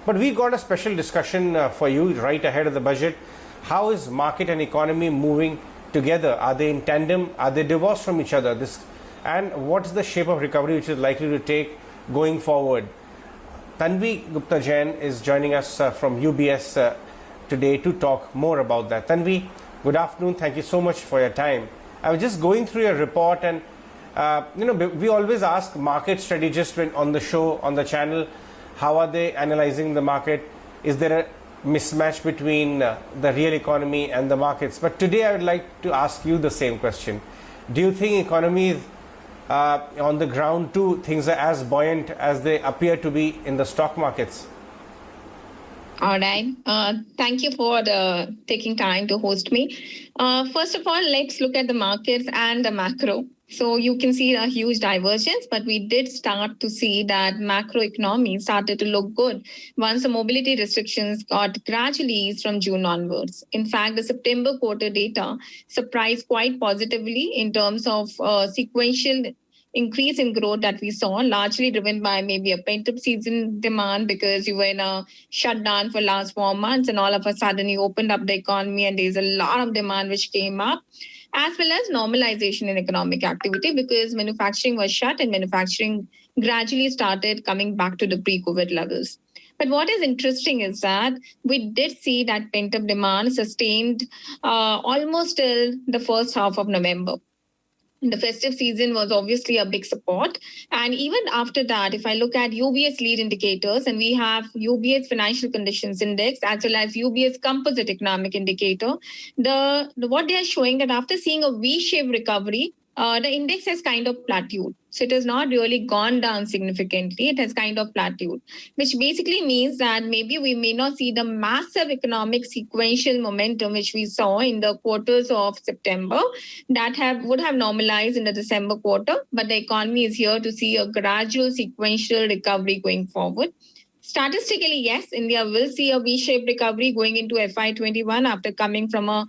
But we got a special discussion for you right ahead of the budget. How is market and economy moving together? Are they in tandem? Are they divorced from each other? And what's the shape of recovery which is likely to take going forward? Tanvee Jain is joining us from UBS today to talk more about that. Tanvee, good afternoon. Thank you so much for your time. I was just going through your report, and we always ask market strategists on the show, on the channel, how are they analyzing the market? Is there a mismatch between the real economy and the markets? But today I would like to ask you the same question. Do you think economies on the ground too, things are as buoyant as they appear to be in the stock markets? All right. Thank you for taking time to host me. First of all, let's look at the markets and the macro. So you can see a huge divergence, but we did start to see that macroeconomy started to look good once the mobility restrictions got gradually eased from June onwards. In fact, the September quarter data surprised quite positively in terms of sequential increase in growth that we saw, largely driven by maybe a pent-up season demand because you were in a shutdown for last 4 months and all of a sudden you opened up the economy and there's a lot of demand which came up, as well as normalization in economic activity because manufacturing was shut and manufacturing gradually started coming back to the pre-COVID levels. But what is interesting is that we did see that pent-up demand sustained almost till the first half of November. The festive season was obviously a big support. And even after that, if I look at UBS lead indicators, and we have UBS Financial Conditions Index as well as UBS Composite Economic Indicator, what they are showing that after seeing a V-shaped recovery, the index has kind of plateaued. So it has not really gone down significantly. It has kind of plateaued, which basically means that maybe we may not see the massive economic sequential momentum which we saw in the quarters of September that would have normalized in the December quarter. But the economy is here to see a gradual sequential recovery going forward. Statistically, yes, India will see a V-shaped recovery going into FY21 after coming from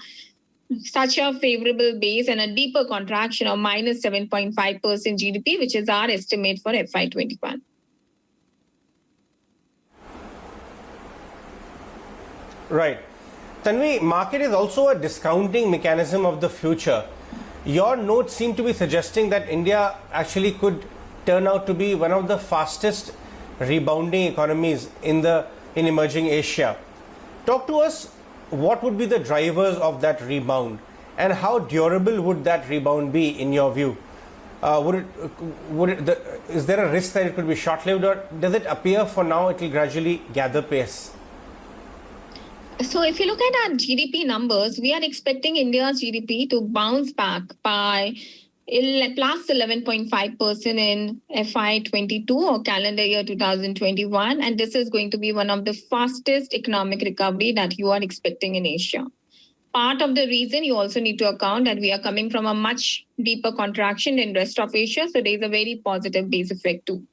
such a favorable base and a deeper contraction of minus 7.5% GDP, which is our estimate for FY21. Right. Tanvee, market is also a discounting mechanism of the future. Your notes seem to be suggesting that India actually could turn out to be one of the fastest rebounding economies in emerging Asia. Talk to us. What would be the drivers of that rebound, and how durable would that rebound be in your view? Is there a risk that it could be short-lived, or does it appear for now it will gradually gather pace? So if you look at our GDP numbers, we are expecting India's GDP to bounce back by plus 11.5% in FY22 or calendar year 2021. And this is going to be one of the fastest economic recovery that you are expecting in Asia. Part of the reason you also need to account that we are coming from a much deeper contraction in rest of Asia. So there is a very positive base effect too.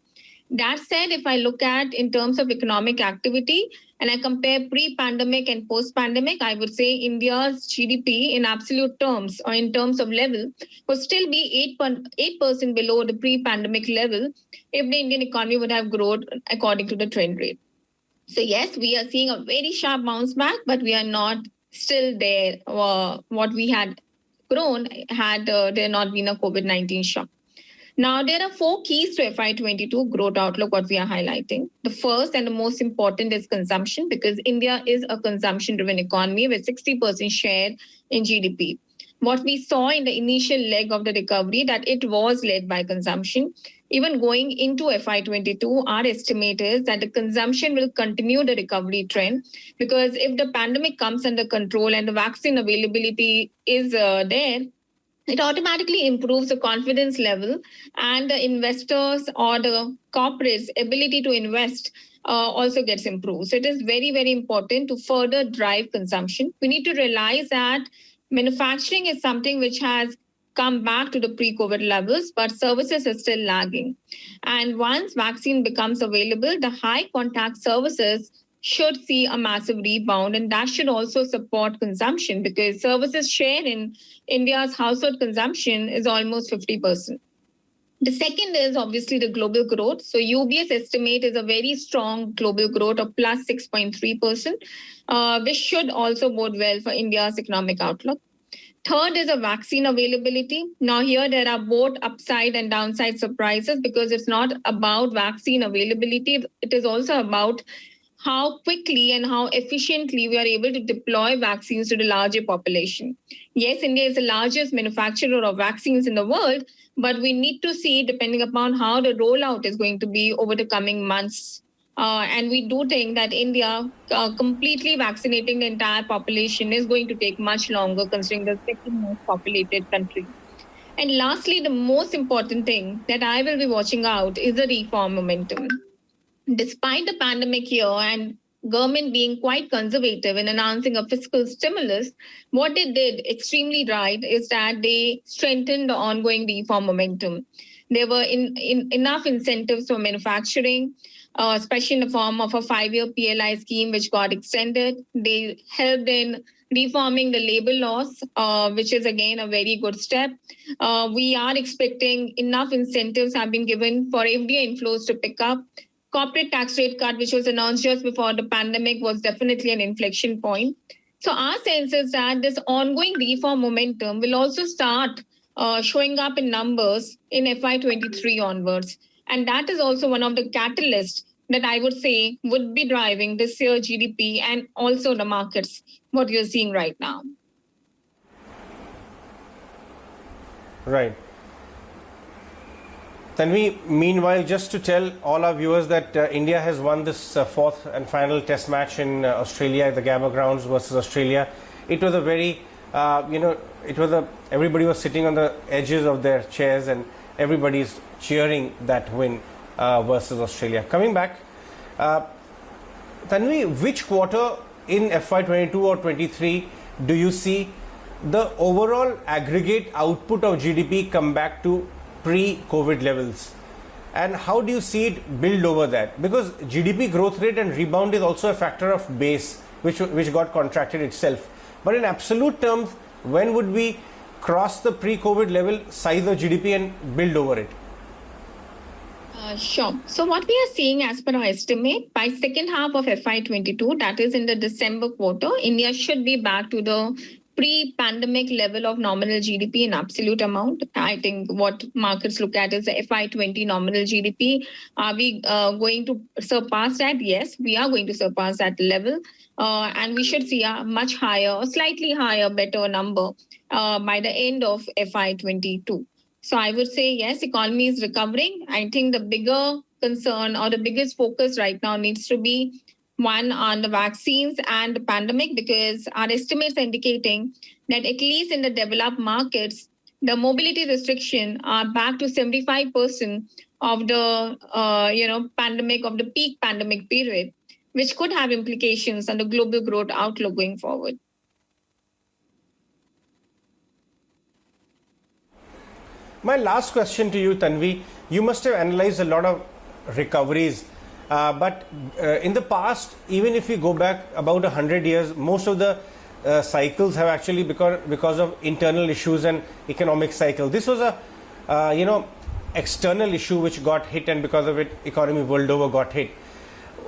That said, if I look at in terms of economic activity and I compare pre-pandemic and post-pandemic, I would say India's GDP in absolute terms or in terms of level would still be 8% below the pre-pandemic level if the Indian economy would have grown according to the trend rate. So yes, we are seeing a very sharp bounce back, but we are not still there what we had grown had there not been a COVID-19 shock. Now, there are 4 keys to FY22 growth outlook, what we are highlighting. The first and the most important is consumption, because India is a consumption-driven economy with 60% share in GDP. What we saw in the initial leg of the recovery, that it was led by consumption. Even going into FY22, our estimate is that the consumption will continue the recovery trend, because if the pandemic comes under control and the vaccine availability is there, it automatically improves the confidence level and the investors or the corporates' ability to invest also gets improved. So it is very, very important to further drive consumption. We need to realize that manufacturing is something which has come back to the pre-COVID levels, but services are still lagging. And once vaccine becomes available, the high contact services should see a massive rebound, and that should also support consumption because services share in India's household consumption is almost 50%. The second is obviously the global growth. So UBS estimate is a very strong global growth of plus 6.3%, which should also bode well for India's economic outlook. Third is a vaccine availability. Now, here there are both upside and downside surprises because it's not about vaccine availability. It is also about how quickly and how efficiently we are able to deploy vaccines to the larger population. Yes, India is the largest manufacturer of vaccines in the world, but we need to see, depending upon how the rollout is going to be over the coming months. And we do think that India completely vaccinating the entire population is going to take much longer, considering the second most populated country. And lastly, the most important thing that I will be watching out is the reform momentum. Despite the pandemic year and government being quite conservative in announcing a fiscal stimulus, what they did extremely right is that they strengthened the ongoing reform momentum. There were enough incentives for manufacturing, especially in the form of a 5-year PLI scheme, which got extended. They helped in reforming the labor laws, which is again a very good step. We are expecting enough incentives have been given for FDI inflows to pick up. Corporate tax rate cut, which was announced just before the pandemic, was definitely an inflection point. So our sense is that this ongoing reform momentum will also start showing up in numbers in FY23 onwards. And that is also one of the catalysts that I would say would be driving this year GDP and also the markets, what you're seeing right now. Right. Tanvee, meanwhile, just to tell all our viewers that India has won this fourth and final test match in Australia at the Gabba grounds versus Australia. It was a very, everybody was sitting on the edges of their chairs and everybody's cheering that win versus Australia. Coming back, Tanvee, which quarter in FY22 or 23 do you see the overall aggregate output of GDP come back to pre-COVID levels, and how do you see it build over that? Because GDP growth rate and rebound is also a factor of base, which got contracted itself. But in absolute terms, when would we cross the pre-COVID level size of GDP and build over it? Sure. So what we are seeing as per our estimate, by second half of FY22, that is in the December quarter, India should be back to the pre-pandemic level of nominal GDP in absolute amount. I think what markets look at is the FY20 nominal GDP. Are we going to surpass that? Yes, we are going to surpass that level. And we should see a much higher, or slightly higher, better number by the end of FY22. So I would say, yes, economy is recovering. I think the bigger concern or the biggest focus right now needs to be one on the vaccines and the pandemic, because our estimates are indicating that at least in the developed markets, the mobility restriction are back to 75% of the pandemic, of the peak pandemic period, which could have implications on the global growth outlook going forward. My last question to you, Tanvee, you must have analyzed a lot of recoveries. But in the past, even if we go back about 100 years, most of the cycles have actually because of internal issues and economic cycle. This was a external issue which got hit, and because of it, economy world over got hit.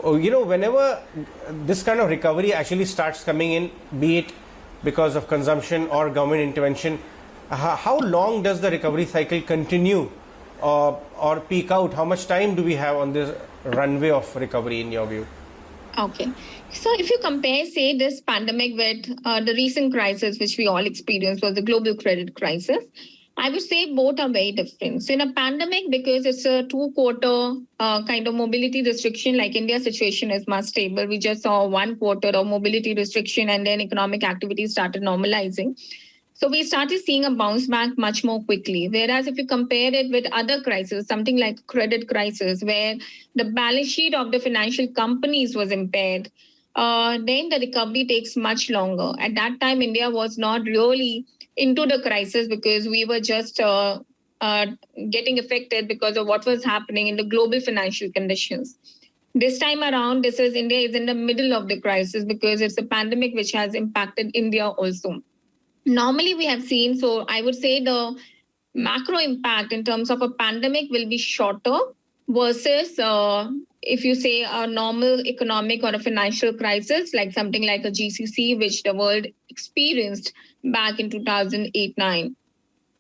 Whenever this kind of recovery actually starts coming in, be it because of consumption or government intervention, how long does the recovery cycle continue or peak out? How much time do we have on this runway of recovery in your view? Okay. So if you compare, say, this pandemic with the recent crisis, which we all experienced, was the global credit crisis, I would say both are very different. So in a pandemic, because it's a 2-quarter kind of mobility restriction, like India's situation is much stable. We just saw 1 quarter of mobility restriction and then economic activity started normalizing. So we started seeing a bounce back much more quickly. Whereas if you compare it with other crises, something like credit crisis, where the balance sheet of the financial companies was impaired, then the recovery takes much longer. At that time, India was not really into the crisis because we were just getting affected because of what was happening in the global financial conditions. This time around, India is in the middle of the crisis because it's a pandemic which has impacted India also. Normally we have seen, so I would say the macro impact in terms of a pandemic will be shorter versus if you say a normal economic or a financial crisis, like something like a GCC, which the world experienced back in 2008-9.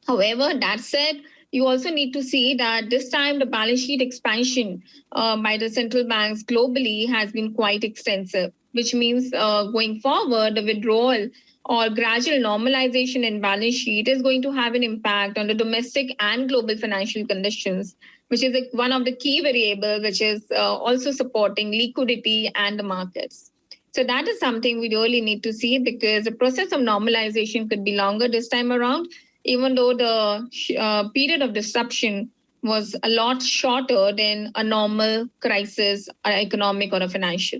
However, that said, you also need to see that this time the balance sheet expansion by the central banks globally has been quite extensive, which means going forward, the withdrawal or gradual normalization in balance sheet is going to have an impact on the domestic and global financial conditions, which is one of the key variables, which is also supporting liquidity and the markets. So that is something we really need to see, because the process of normalization could be longer this time around, even though the period of disruption was a lot shorter than a normal crisis, or economic or a financial.